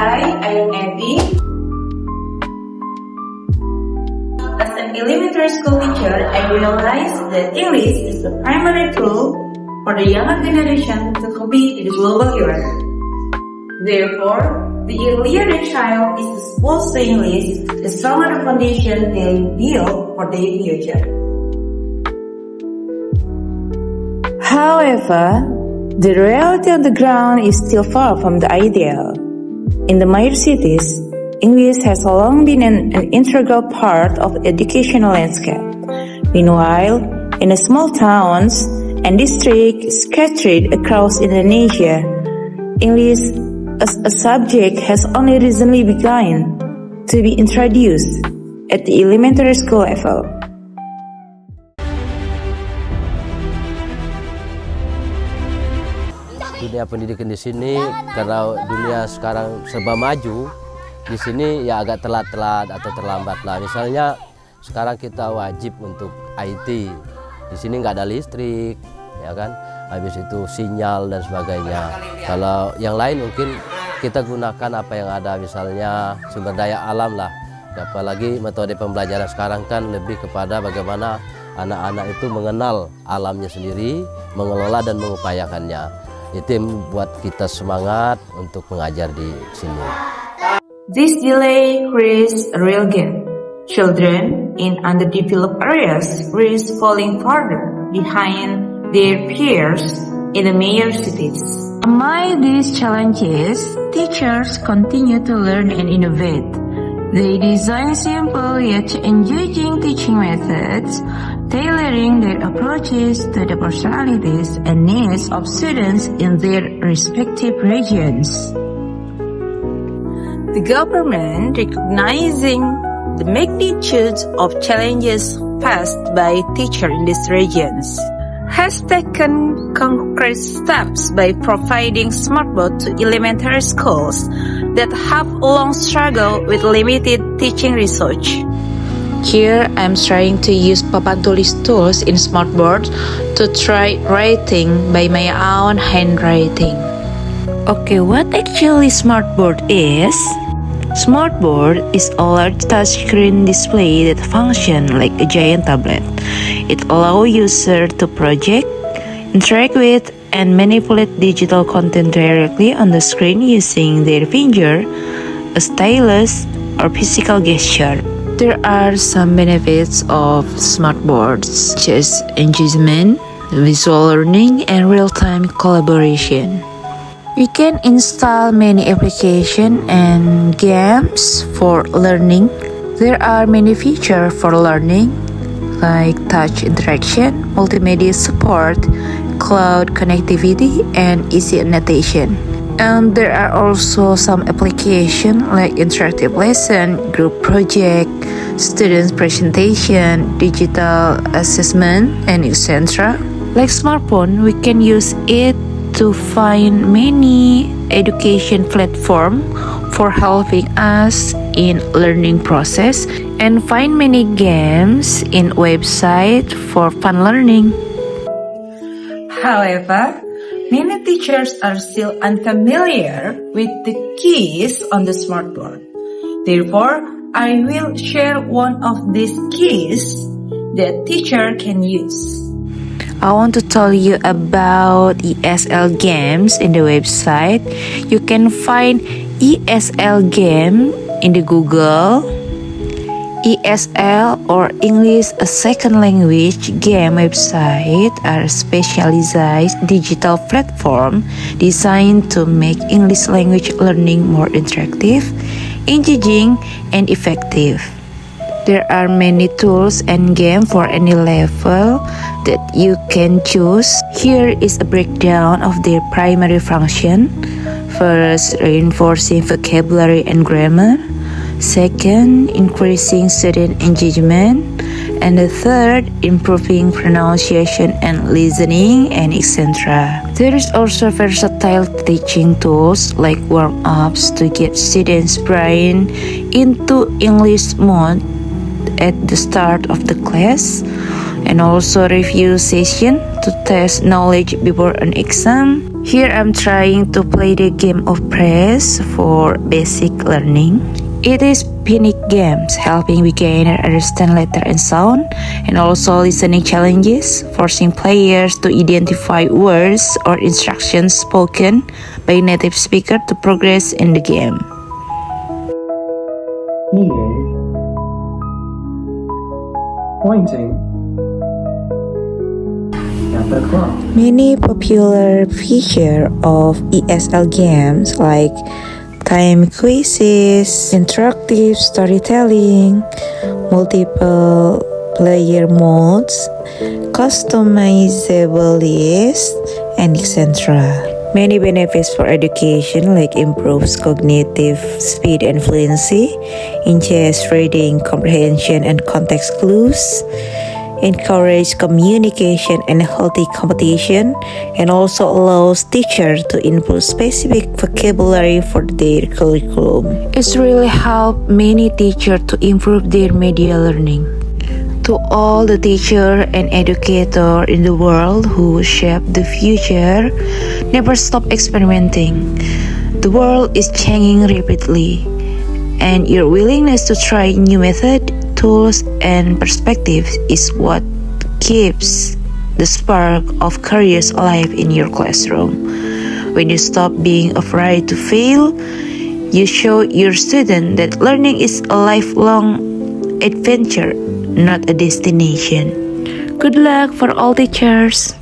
Hi, I'm Eddie. As an elementary school teacher, I realized that English is the primary tool for the younger generation to compete in the global era. Therefore, the earlier the child is exposed to English, the stronger the foundation they build for their future. However, the reality on the ground is still far from the ideal. In the major cities, English has long been an integral part of the educational landscape. Meanwhile, in the small towns and districts scattered across Indonesia, English as a subject has only recently begun to be introduced at the elementary school level. Dunia pendidikan di sini karena dunia sekarang serba maju, di sini ya agak telat-telat atau terlambat lah. Misalnya sekarang kita wajib untuk IT, di sini nggak ada listrik, ya kan? Habis itu sinyal dan sebagainya. Kalau yang lain mungkin kita gunakan apa yang ada, misalnya sumber daya alam lah. Apalagi metode pembelajaran sekarang kan lebih kepada bagaimana anak-anak itu mengenal alamnya sendiri, mengelola dan mengupayakannya. Itu yang membuat kita semangat untuk mengajar di sini. This delay creates a real gap. Children in underdeveloped areas risk falling farther behind their peers in the major cities. Amid these challenges, teachers continue to learn and innovate. They design simple yet engaging teaching methods, tailoring their approaches to the personalities and needs of students in their respective regions. The government, recognizing the magnitude of challenges faced by teachers in these regions, has taken concrete steps by providing smartboard to elementary schools that have long struggled with limited teaching resource. Here, I'm trying to use papan tulis tools in smartboard to try writing by my own handwriting. Okay, what actually smartboard is? Smartboard is a large touchscreen display that functions like a giant tablet. It allows users to project, interact with, and manipulate digital content directly on the screen using their finger, a stylus, or physical gesture. There are some benefits of smartboards, such as engagement, visual learning, and real-time collaboration. You can install many applications and games for learning. There are many features for learning, like touch interaction, multimedia support, cloud connectivity, and easy annotation. And there are also some applications like interactive lesson, group project, students presentation, digital assessment, and etc. Like smartphone, we can use it to find many education platform for helping us in learning process and find many games in website for fun learning. However, many teachers are still unfamiliar with the keys on the smartboard. Therefore, I will share one of these keys that teacher can use. I want to tell you about ESL games in the website. You can find ESL game in the Google. ESL or English a Second Language game website are specialized digital platform designed to make English language learning more interactive, engaging, and effective. There are many tools and games for any level that you can choose. Here is a breakdown of their primary function. First, reinforcing vocabulary and grammar. Second, increasing student engagement. And the third, improving pronunciation and listening, and etc. There is also versatile teaching tools like warm-ups to get students' brain into English mode at the start of the class, and also review session to test knowledge before an exam. Here I'm trying to play the game of press for basic learning. It is phonic games helping beginner understand letter and sound, and also listening challenges, forcing players to identify words or instructions spoken by native speaker to progress in the game. Eating, pointing at the clock. Many popular features of ESL games like time quizzes, interactive storytelling, multiple player modes, customizable lists, and etc. Many benefits for education like improves cognitive speed and fluency, enhances reading comprehension and context clues, encourage communication and healthy competition, and also allows teachers to input specific vocabulary for their curriculum. It's really helped many teachers to improve their media learning. To all the teachers and educators in the world who shape the future, never stop experimenting. The world is changing rapidly, and your willingness to try new methods, tools, and perspectives is what keeps the spark of careers alive in your classroom. When you stop being afraid to fail, you show your student that learning is a lifelong adventure, not a destination. Good luck for all teachers!